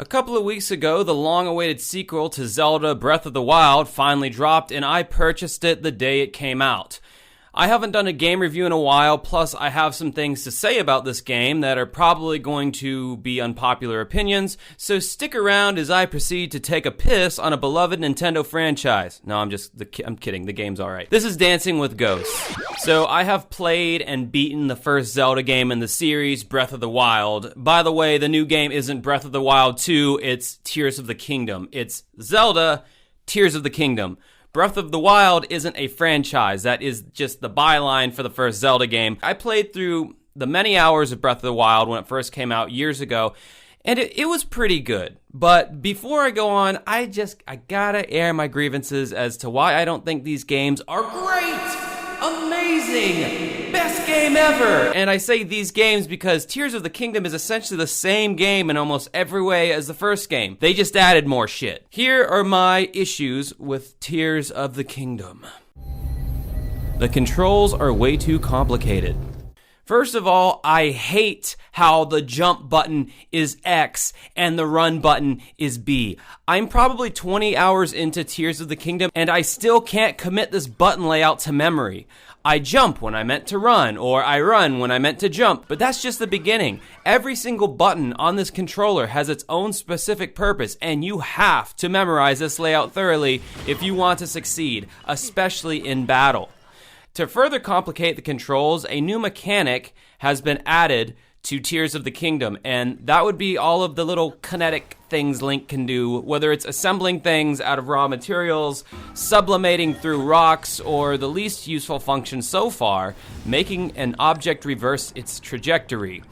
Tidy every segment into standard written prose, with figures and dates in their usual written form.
A couple of weeks ago, the long-awaited sequel to Zelda Breath of the Wild finally dropped, and I purchased it the day it came out. I haven't done a game review in a while, plus I have some things to say about this game that are probably going to be unpopular opinions, so stick around as I proceed to take a piss on a beloved Nintendo franchise. No, I'm kidding, the game's alright. This is Dancing with Ghosts. So I have played and beaten the first Zelda game in the series, Breath of the Wild. By the way, the new game isn't Breath of the Wild 2, it's Tears of the Kingdom. It's Zelda, Tears of the Kingdom. Breath of the Wild isn't a franchise. That is just the byline for the first Zelda game. I played through the many hours of Breath of the Wild when it first came out years ago, and it was pretty good. But before I go on, I gotta air my grievances as to why I don't think these games are great, amazing, best game ever. And I say these games because Tears of the Kingdom is essentially the same game in almost every way as the first game. They just added more shit. Here are my issues with Tears of the Kingdom. The controls are way too complicated. First of all, I hate how the jump button is X and the run button is B. I'm probably 20 hours into Tears of the Kingdom and I still can't commit this button layout to memory. I jump when I meant to run, or I run when I meant to jump, but that's just the beginning. Every single button on this controller has its own specific purpose, and you have to memorize this layout thoroughly if you want to succeed, especially in battle. To further complicate the controls, a new mechanic has been added to Tears of the Kingdom, and that would be all of the little kinetic things Link can do, whether it's assembling things out of raw materials, sublimating through rocks, or the least useful function so far, making an object reverse its trajectory.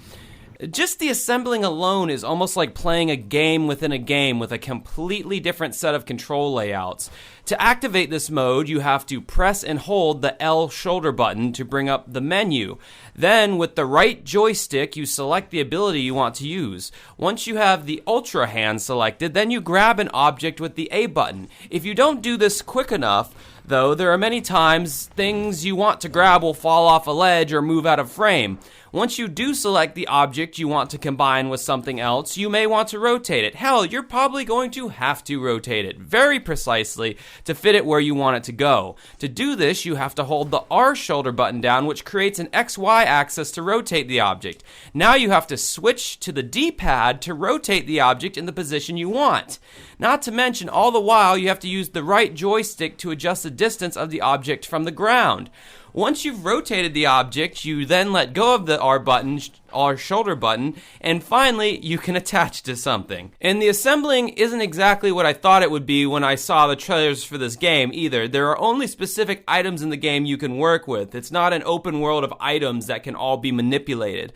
Just the assembling alone is almost like playing a game within a game with a completely different set of control layouts. To activate this mode, you have to press and hold the L shoulder button to bring up the menu. Then, with the right joystick, you select the ability you want to use. Once you have the Ultra hand selected, then you grab an object with the A button. If you don't do this quick enough, though, there are many times things you want to grab will fall off a ledge or move out of frame. Once you do select the object you want to combine with something else, you may want to rotate it. Hell, you're probably going to have to rotate it very precisely to fit it where you want it to go. To do this, you have to hold the R shoulder button down, which creates an XY axis to rotate the object. Now you have to switch to the D-pad to rotate the object in the position you want. Not to mention, all the while, you have to use the right joystick to adjust the distance of the object from the ground. Once you've rotated the object, you then let go of the R button, R shoulder button, and finally, you can attach to something. And the assembling isn't exactly what I thought it would be when I saw the trailers for this game either. There are only specific items in the game you can work with. It's not an open world of items that can all be manipulated.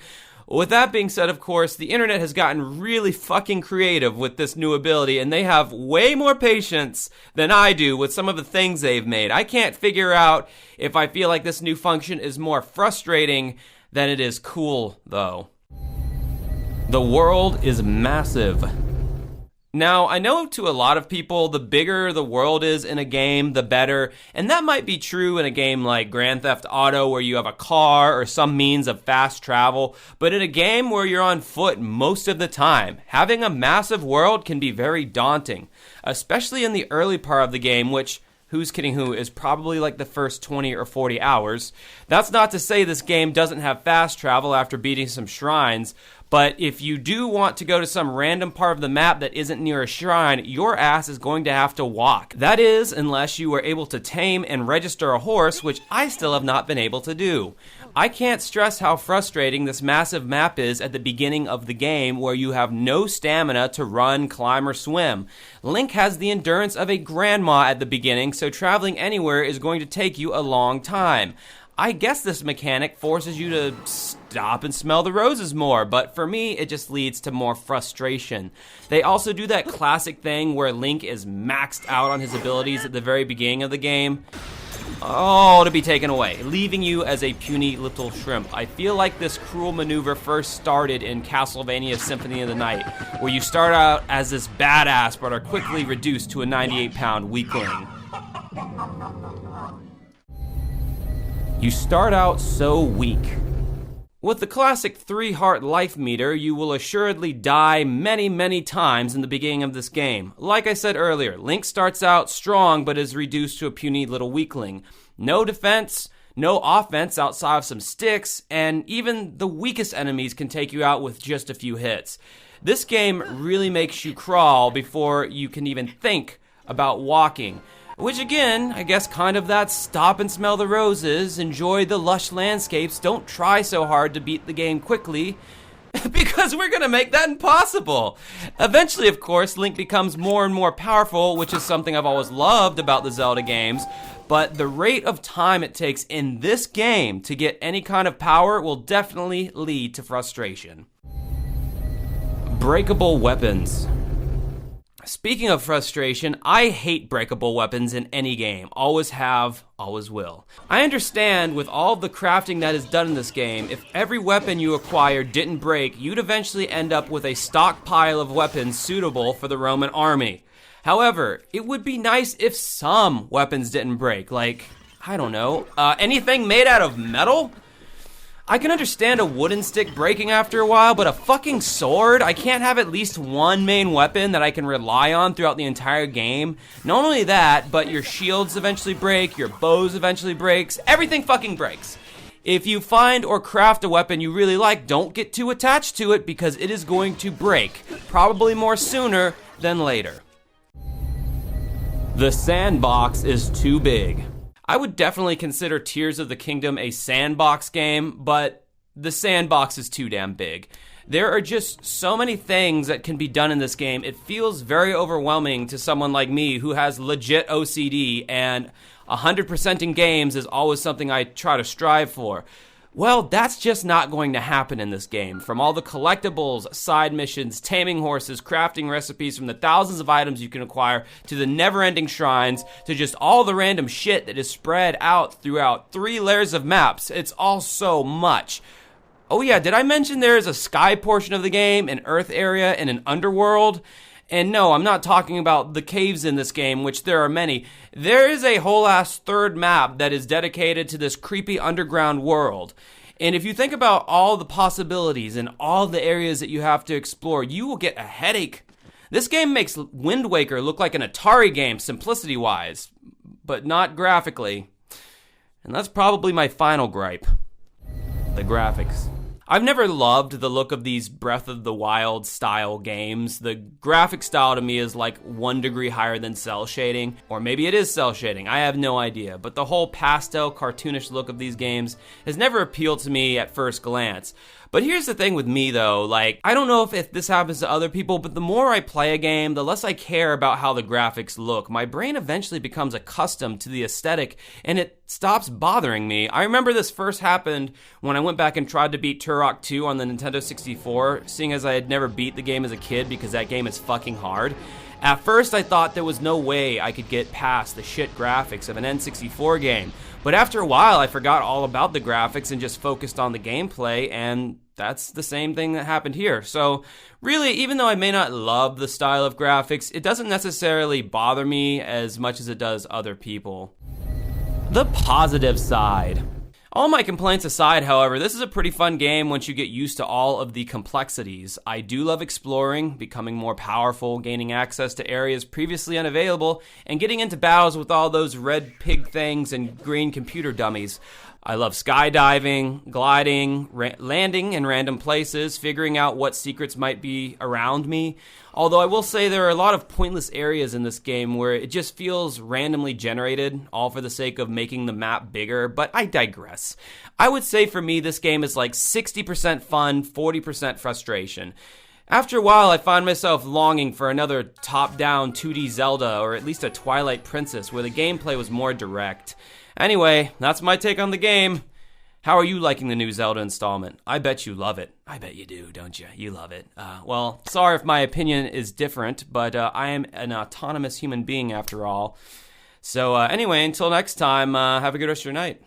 With that being said, of course, the internet has gotten really fucking creative with this new ability, and they have way more patience than I do with some of the things they've made. I can't figure out if I feel like this new function is more frustrating than it is cool, though. The world is massive. Now, I know to a lot of people, the bigger the world is in a game, the better, and that might be true in a game like Grand Theft Auto where you have a car or some means of fast travel, but in a game where you're on foot most of the time, having a massive world can be very daunting, especially in the early part of the game, which, who's kidding who, is probably like the first 20 or 40 hours. That's not to say this game doesn't have fast travel after beating some shrines, but if you do want to go to some random part of the map that isn't near a shrine, your ass is going to have to walk. That is, unless you were able to tame and register a horse, which I still have not been able to do. I can't stress how frustrating this massive map is at the beginning of the game where you have no stamina to run, climb, or swim. Link has the endurance of a grandma at the beginning, so traveling anywhere is going to take you a long time. I guess this mechanic forces you to stop and smell the roses more, but for me, it just leads to more frustration. They also do that classic thing where Link is maxed out on his abilities at the very beginning of the game. Oh, to be taken away, leaving you as a puny little shrimp. I feel like this cruel maneuver first started in Castlevania Symphony of the Night, where you start out as this badass but are quickly reduced to a 98-pound weakling. You start out so weak. With the classic 3-heart life meter, you will assuredly die many, many times in the beginning of this game. Like I said earlier, Link starts out strong but is reduced to a puny little weakling. No defense, no offense outside of some sticks, and even the weakest enemies can take you out with just a few hits. This game really makes you crawl before you can even think about walking. Which again, I guess kind of that stop and smell the roses, enjoy the lush landscapes, don't try so hard to beat the game quickly, because we're gonna make that impossible. Eventually, of course, Link becomes more and more powerful, which is something I've always loved about the Zelda games, but the rate of time it takes in this game to get any kind of power will definitely lead to frustration. Breakable weapons. Speaking of frustration, I hate breakable weapons in any game. Always have, always will. I understand with all the crafting that is done in this game, if every weapon you acquire didn't break, you'd eventually end up with a stockpile of weapons suitable for the Roman army. However, it would be nice if some weapons didn't break, like, I don't know, anything made out of metal? I can understand a wooden stick breaking after a while, but a fucking sword? I can't have at least one main weapon that I can rely on throughout the entire game. Not only that, but your shields eventually break, your bows eventually breaks, everything fucking breaks. If you find or craft a weapon you really like, don't get too attached to it because it is going to break, probably more sooner than later. The sandbox is too big. I would definitely consider Tears of the Kingdom a sandbox game, but the sandbox is too damn big. There are just so many things that can be done in this game. It feels very overwhelming to someone like me who has legit OCD, and 100% in games is always something I try to strive for. Well, that's just not going to happen in this game. From all the collectibles, side missions, taming horses, crafting recipes, from the thousands of items you can acquire, to the never-ending shrines, to just all the random shit that is spread out throughout 3 layers of maps. It's all so much. Oh yeah, did I mention there is a sky portion of the game, an earth area, and an underworld? And no, I'm not talking about the caves in this game, which there are many. There is a whole ass third map that is dedicated to this creepy underground world. And if you think about all the possibilities and all the areas that you have to explore, you will get a headache. This game makes Wind Waker look like an Atari game, simplicity-wise, but not graphically. And that's probably my final gripe. The graphics. I've never loved the look of these Breath of the Wild style games. The graphic style to me is like 1 degree higher than cell shading, or maybe it is cell shading, I have no idea. But the whole pastel cartoonish look of these games has never appealed to me at first glance. But here's the thing with me though, like, I don't know if this happens to other people, but the more I play a game, the less I care about how the graphics look. My brain eventually becomes accustomed to the aesthetic, and it stops bothering me. I remember this first happened when I went back and tried to beat Turok 2 on the Nintendo 64, seeing as I had never beat the game as a kid because that game is fucking hard. At first I thought there was no way I could get past the shit graphics of an N64 game, but after a while I forgot all about the graphics and just focused on the gameplay, and that's the same thing that happened here. So really, even though I may not love the style of graphics, it doesn't necessarily bother me as much as it does other people. The positive side. All my complaints aside, however, this is a pretty fun game once you get used to all of the complexities. I do love exploring, becoming more powerful, gaining access to areas previously unavailable, and getting into battles with all those red pig things and green computer dummies. I love skydiving, gliding, landing in random places, figuring out what secrets might be around me. Although I will say there are a lot of pointless areas in this game where it just feels randomly generated, all for the sake of making the map bigger, but I digress. I would say for me this game is like 60% fun, 40% frustration. After a while, I find myself longing for another top-down 2D Zelda, or at least a Twilight Princess, where the gameplay was more direct. Anyway, that's my take on the game. How are you liking the new Zelda installment? I bet you love it. I bet you do, don't you? You love it. Well, sorry if my opinion is different, but I am an autonomous human being after all. So anyway, until next time, have a good rest of your night.